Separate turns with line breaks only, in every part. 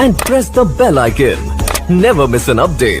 and press the bell icon. Never miss an update.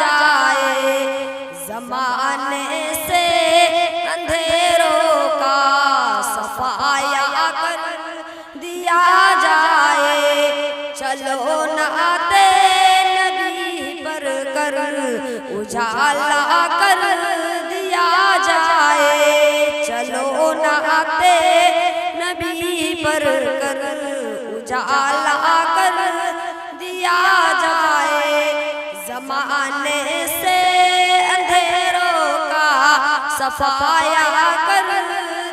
जाए, ज़माने से अंधेरों का सफाया कर दिया जाए। चलो नाते नबी पर कर उजाला कर दिया जाए। चलो नाते नबी पर कर उजाला कर दिया जाए। ज़माने से अंधेरों का सफाया कर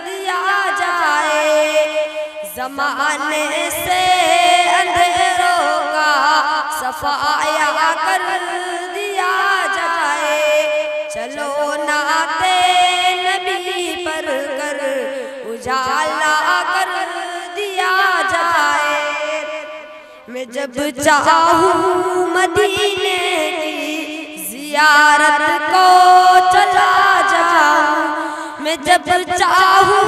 दिया जाए। ज़माने से अंधेरों का सफाया कर दिया जाए। चलो नाते नबी पर कर उजाला कर दिया जाए। मैं जब चाहूँ मदीने की ज़ियारत को चला जाऊँ। मैं जब चाहूँ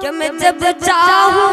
कि मैं जब चाहूँ